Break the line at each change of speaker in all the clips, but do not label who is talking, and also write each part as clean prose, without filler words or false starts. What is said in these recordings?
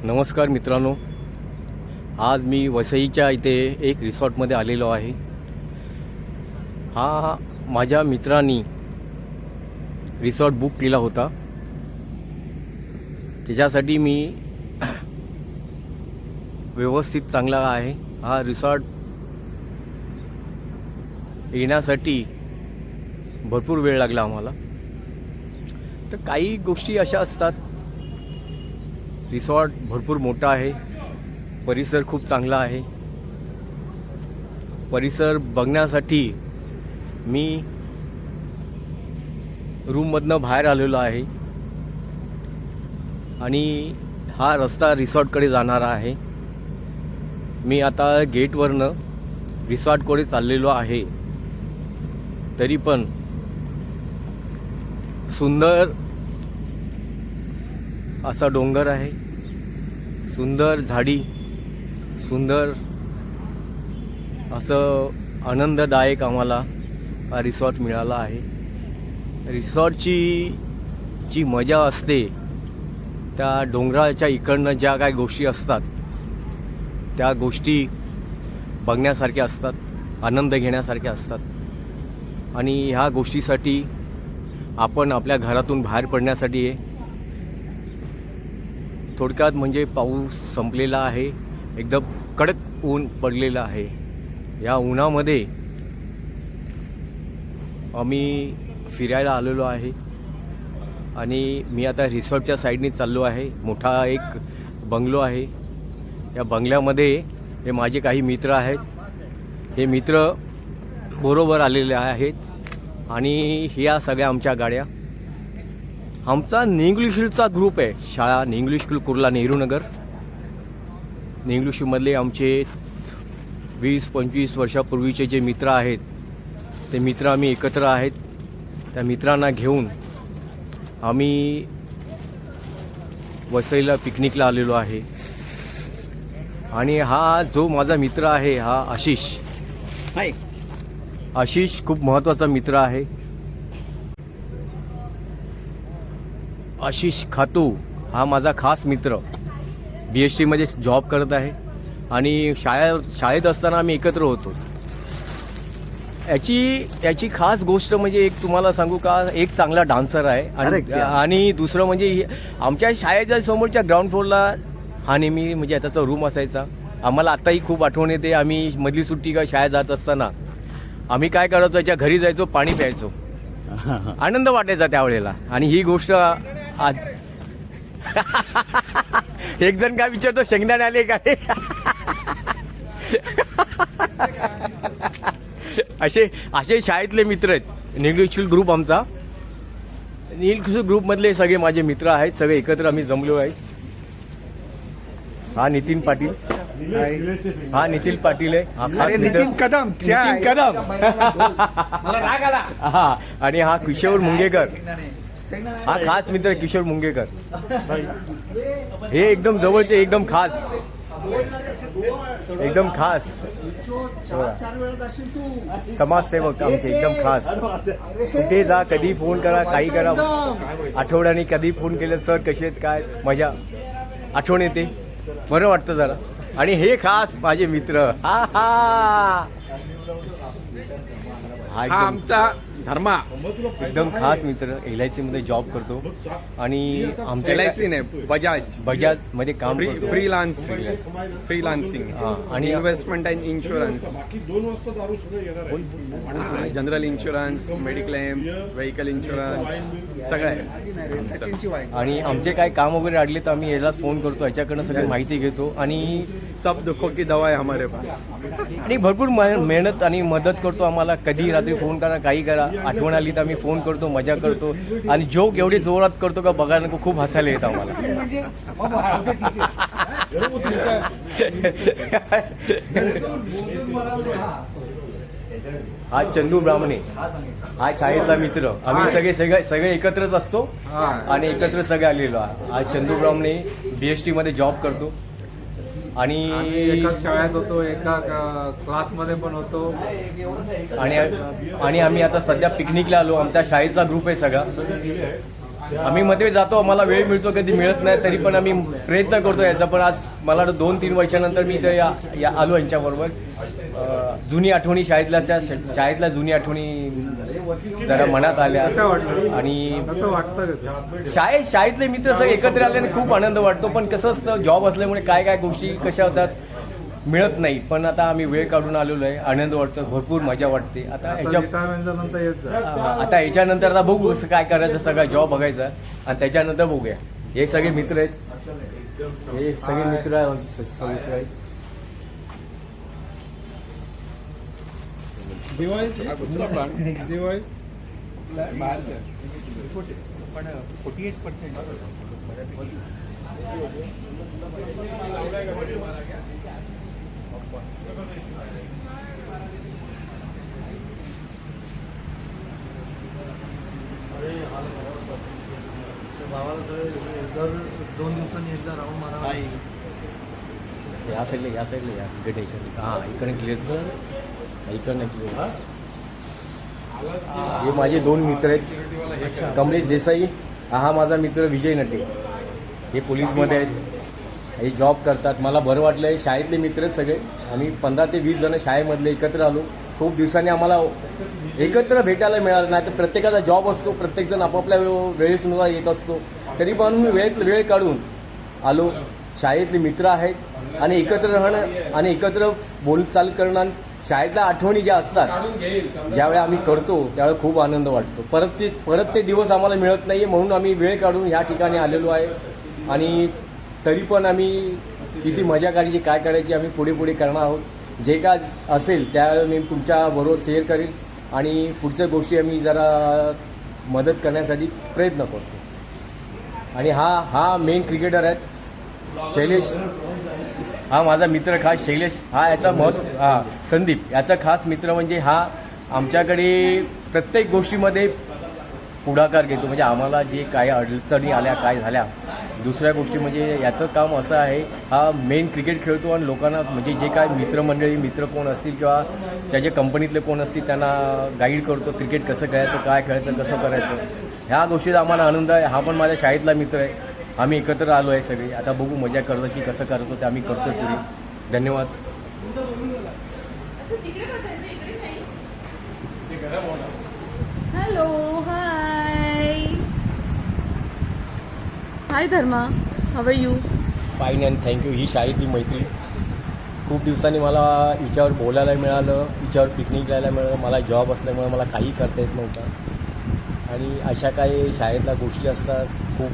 नमस्कार मित्रांनो, आज मी वसईच्या इथे एक रिसॉर्टमध्ये आलेलो आहे. हा माझ्या मित्रांनी रिसॉर्ट बुक केला होता. त्याच्यासाठी मी व्यवस्थित चांगला आहे. हा रिसॉर्ट येण्यासाठी भरपूर वेळ लागला आम्हाला. तर काही गोष्टी अशा असतात. रिसॉर्ट भरपूर मोठा आहे, परिसर खूप चांगला आहे. परिसर बघण्यासाठी मी रूममधनं बाहेर आलेलो आहे आणि हा रस्ता रिसॉर्टकडे जाणारा आहे. मी आता गेटवरनं रिसॉर्टकडे चाललेलो आहे. तरी पण सुंदर असा डोंगर आहे, सुंदर झाडी, सुंदर असं आनंददायक आम्हाला हा रिसॉर्ट मिळाला आहे. रिसॉर्टची जी मजा असते त्या डोंगराच्या इकडनं ज्या काही गोष्टी असतात त्या गोष्टी बघण्यासारख्या असतात, आनंद घेण्यासारख्या असतात. आणि ह्या गोष्टीसाठी आपण आपल्या घरातून बाहेर पडण्यासाठी थोडक्यात म्हणजे पाऊस संपलेला आहे, एकदम कडक ऊन पडलेलं आहे. या उन्हामध्ये आम्ही फिरायला आलेलो आहे आणि मी आता रिसॉर्टच्या साईडने चाललो आहे. मोठा एक बंगलो आहे. या बंगल्यामध्ये हे माझे काही मित्र आहेत. हे मित्र बरोबर आलेले आहेत आणि ह्या सगळ्या आमच्या गाड्या. आमचा निंगलुशीचा ग्रुप आहे. शाळा निंगलुश स्कूल कुर्ला, नेहरू नगर. निंगलुशीमधले आमचे 20-25 वर्षापूर्वीचे जे मित्र आहेत ते मित्र आम्ही एकत्र आहेत. त्या मित्रांना घेऊन आम्ही वसईला पिकनिकला आलेलो आहे. आणि हा जो माझा मित्र आहे हा आशिष खूप महत्त्वाचा मित्र आहे. आशिष खातू हा माझा खास मित्र. BHT मध्ये जॉब करत आहे आणि शाळेत असताना आम्ही एकत्र होतो. याची खास गोष्ट म्हणजे एक तुम्हाला सांगू का, एक चांगला डान्सर आहे आणि दुसरं म्हणजे आमच्या शाळेच्या समोरच्या ग्राउंड फ्लोअरला हा नेहमी म्हणजे त्याचा रूम असायचा. आम्हाला आत्ताही खूप आठवण येते. आम्ही मधली सुट्टी का शाळेत जात असताना आम्ही काय करायचो, याच्या घरी जायचो, पाणी प्यायचो, आनंद वाटायचा त्यावेळेला. आणि ही गोष्ट आज एक जण काय विचारतो, शेंगदाणे आले काय? असे शाळेतले मित्र आहेत. निंगलुशी ग्रुप आमचा. निंगलुशी ग्रुपमधले सगळे माझे मित्र आहेत. सगळे एकत्र आम्ही जमलो आहे. हा नितीन पाटील, हा नितीन पाटील आहे. हा खास नितीन कदम. हा आणि हा किशोर मुंगेकर, हा खास मित्र किशोर मुंगेकर. हे एकदम जवळचे, एकदम खास, एकदम खास समाजसेवक आमचे, एकदम खास. कुठे जा, कधी फोन करा, काही करा, आठवड्याने कधी फोन केलं, सर कसे आहेत, काय मजा, आठवण येते, बरं वाटतं जरा. आणि हे खास माझे मित्र, हा
आमचा धर्मा,
एकदम खास मित्र. LIC मध्ये जॉब करतो आणि आमच्या
LIC नाही,
बजाज मध्ये काम करतो.
फ्रीलान्सिंग आणि investment and insurance, general insurance, mediclaim, vehicle insurance सगळं आहे.
आणि आमचे काय काम वगैरे अडले तर आम्ही यालाच फोन करतो, याच्याकडनं सगळी माहिती घेतो आणि
सब दुखों की दवा आहे हमारे पास.
आणि भरपूर मेहनत आणि मदत करतो आम्हाला. कधी रात्री फोन करा, काही करा, आठवण आली तर आम्ही फोन करतो, मजा करतो. आणि जोक एवढे जोरात करतो का बघायला नको, खूप हसायला येतं आम्हाला. हा चंदू ब्राह्मणे, हा शाळेतला मित्र. आम्ही सगळे एकत्रच असतो आणि एकत्र सगळे आलेलो. हा चंदू ब्राह्मणे BHT मध्ये जॉब करतो आणि
एकाच शाळेत होतो, एका क्लासमध्ये पण होतो.
आणि आम्ही आता सध्या पिकनिकला आलो. आमच्या शाळेचा ग्रुप आहे सगळा. आम्ही मध्ये जातो, आम्हाला वेळ मिळतो, कधी मिळत नाही, तरी पण आम्ही प्रयत्न करतो याचा. पण आज मला 2-3 वर्षानंतर मी इथे आलो यांच्याबरोबर. जुनी आठवणी शाळेतल्या जुनी आठवणी जरा मनात आल्या.
कसं वाटलं?
आणि
कसं वाटतं कसं?
शाळेतले मित्र सगळे एकत्र आल्याने खूप आनंद वाटतो. पण कसं असतं, जॉब असल्यामुळे काय काय गोष्टी कशा होतात मिळत नाही. पण आता आम्ही वेळ काढून आलेलो आहे, आनंद वाटतो, भरपूर मजा वाटते. आता
रिटायरमेंटच्या नंतर येत जा.
आता याच्यानंतर आता बघू कसं काय करायचं, सगळा जॉब बघायचा आणि त्याच्यानंतर बघूया. हे सगळे मित्र आहेत, हे सगळे मित्र आहेत.
दिवाळी भावाला दर 2 दिवसांनी एकदा राऊंड मारा.
या साईडला या इकडे हां इकडे क्लिअर, इकडनं क्लिअर. हे माझे 2 मित्र आहेत, कमलेश देसाई, हा माझा मित्र विजय नटे. हे पोलीसमध्ये आहेत, हे जॉब करतात. मला बरं वाटलं आहे, शाळेतले मित्र आहेत सगळे. आम्ही 15 ते 20 जण शाळेमधले एकत्र आलो. खूप दिवसांनी आम्हाला एकत्र भेटायला मिळालं. नाही तर प्रत्येकाचा जॉब असतो, प्रत्येकजण आपापल्या वेळेनुसार येत असतो. तरी पण मी वेळ काढून आलो. शाळेतले मित्र आहेत आणि एकत्र राहणं आणि एकत्र बोलचाल करणं, शाळेतल्या आठवणी ज्या असतात ज्यावेळी आम्ही करतो त्यावेळी खूप आनंद वाटतो. परत ते दिवस आम्हाला मिळत नाही, म्हणून आम्ही वेळ काढून ह्या ठिकाणी आलेलो आहे. आणि तरी पण आम्ही किती मजा करायची, काय करायची, आम्ही पुढे करणार आहोत. जे काय असेल त्यावेळी मी तुमच्याबरोबर शेअर करेल आणि पुढच्या गोष्टी आम्ही जरा मदत करण्यासाठी प्रयत्न करतो. आणि हा मेन क्रिकेटर आहेत शैलेश. हा माझा मित्र खास शैलेश. हा याचा संदीप याचा खास मित्र. म्हणजे हा आमच्याकडे प्रत्येक गोष्टीमध्ये पुढाकार घेतो. म्हणजे आम्हाला जे काय अडचणी आल्या, काय झाल्या, दुसऱ्या गोष्टी म्हणजे याचं काम असं आहे, हा मेन क्रिकेट खेळतो आणि लोकांना म्हणजे जे काय मित्रमंडळी, मित्र कोण असतील किंवा त्याच्या कंपनीतले कोण असतील त्यांना गाईड करतो. क्रिकेट कसं खेळायचं, काय खेळायचं, कसं करायचं, ह्या गोष्टीचा आम्हाला आनंद आहे. हा पण माझ्या शाळेतला मित्र आहे. आम्ही एकत्र आलो आहे सगळे. आता बघू मजा करायची, कसं करायचं ते आम्ही करतो पुढे. धन्यवाद.
Hello, hi Dharma, how are you?
Fine and thank you. ही शाळेतली मैत्री. खूप दिवसांनी मला हिच्यावर बोलायला मिळालं, हिच्यावर पिकनिक जायला मिळालं. मला जॉब असल्यामुळे मला काही करता येत नव्हतं आणि अशा काही शाळेतल्या गोष्टी असतात. खूप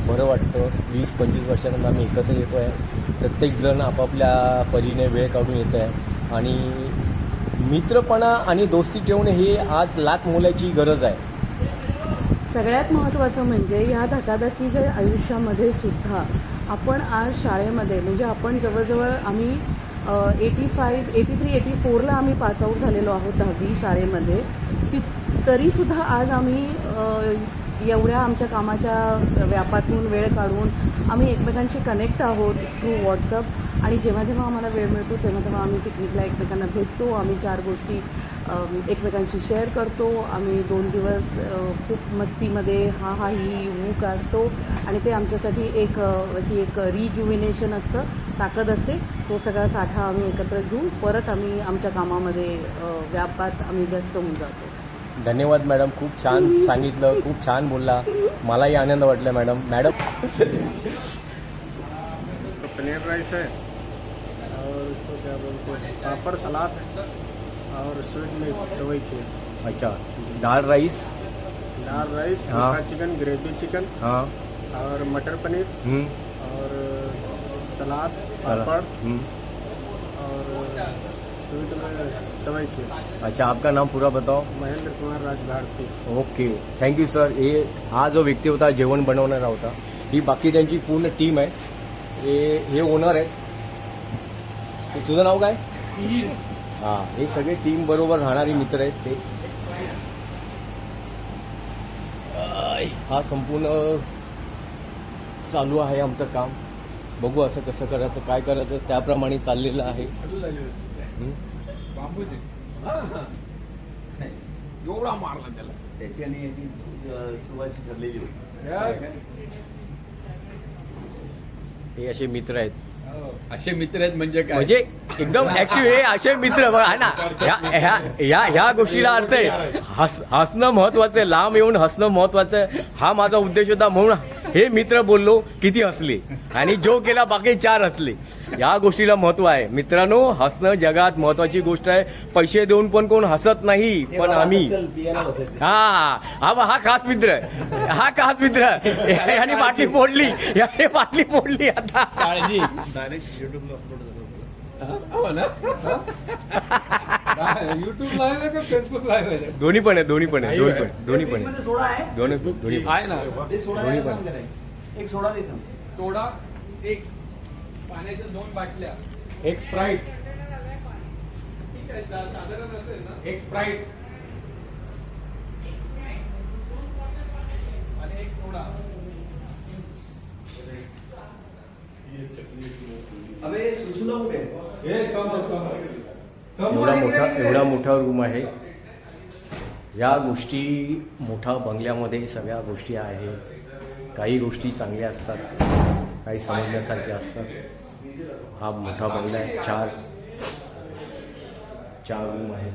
बरं वाटतं. 20-25 वर्षानंतर आम्ही एकत्र येतो आहे. प्रत्येकजण आपापल्या परीने वेळ काढून येत आहे आणि मित्रपणा आणि दोस्ती ठेवणे ही आज लाख मोलाची गरज आहे.
सगळ्यात महत्त्वाचं म्हणजे या धकाधकीच्या आयुष्यामध्ये सुद्धा आपण आज शाळेमध्ये म्हणजे आपण जवळजवळ आम्ही 83-84ला आम्ही पासआउट झालेलो आहोत 10वी शाळेमध्ये. तरीसुद्धा आज आम्ही एवढ्या आमच्या कामाच्या व्यापातून वेळ काढून आम्ही एकमेकांशी कनेक्ट आहोत थ्रू व्हॉट्सअप. आणि जेव्हा जेव्हा आम्हाला वेळ मिळतो तेव्हा आम्ही पिकनिकला एकमेकांना भेटतो. आम्ही 4 गोष्टी एकमेकांशी शेअर करतो. आम्ही 2 दिवस खूप मस्तीमध्ये ही काढतो आणि ते आमच्यासाठी अशी एक रिज्युविनेशन असतं, ताकद असते. तो सगळा साठा आम्ही एकत्र घेऊन परत आम्ही आमच्या कामामध्ये व्यापात आम्ही व्यस्त होऊन जातो.
धन्यवाद मॅडम. खूप छान सांगितलं, खूप छान बोलला. मलाही आनंद वाटला मॅडम.
पनीर राइस है और उसको क्या बोलते हैं, पापड़, सलाद और स्वीट में सेवई खीर.
अच्छा, दाल राईस,
सूखा चिकन, ग्रेवी चिकन,
हाँ,
और मटर पनीर, और सलाद, पापड़, और स्वीट में सेवई खीर.
अच्छा, आपका नाम पूरा बताओ.
Mahendra Kumar Raj Bharati.
Okay, thank you sir. हा जो व्यक्ती होता जेवण बनवणारा होता, ही बाकी त्यांची पूर्ण टीम आहे. हे ओनर आहेत. तुझं नाव काय? हां, हे सगळे टीम बरोबर राहणारी मित्र आहेत ते. हा संपूर्ण चालू आहे आमचं काम. बघू असं कसं करायचं, काय करायचं, त्याप्रमाणे चाललेलं आहे.
एवढा मारला त्याला.
त्याची आणि याची सुरुवात ठरलेली होती.
हे असे मित्र आहेत,
असे मित्र आहेत म्हणजे काय?
म्हणजे एकदम ऍक्टिव्ह हे असे मित्र बघा ना. ह्या गोष्टीला अर्थ आहे हसणं महत्वाचं आहे, लांब येऊन हसणं महत्वाचं आहे. हा माझा उद्देश होता, म्हणून हे मित्र बोललो, किती हसले आणि जो केला बाकी 4 हसले. या गोष्टीला महत्व आहे मित्रांनो. हसणं जगात महत्वाची गोष्ट आहे. पैसे देऊन पण कोण हसत नाही, पण आम्ही हा खास मित्र आहे, हा खास मित्र आहे. याने बाटली फोडली आता.
काळजी हो ना. युट्यूब लाईव्ह आहे का फेसबुक लाईव्ह आहे?
दोन्ही पण आहे. दोन्ही
सोडा आहे ना.
एक सोडा दे सर.
सोडा, एक पाण्याच्या 2 बाटल्या,
एक स्प्राईट,
साधारण असेल ना,
एक स्प्राईट
आणि एक सोडा.
एवढा मोठा रूम आहे. या गोष्टी मोठा बंगल्यामध्ये सगळ्या गोष्टी आहेत. काही गोष्टी चांगल्या असतात, काही समजण्यासारख्या असतात. हा मोठा बंगला आहे. 4 रूम आहे.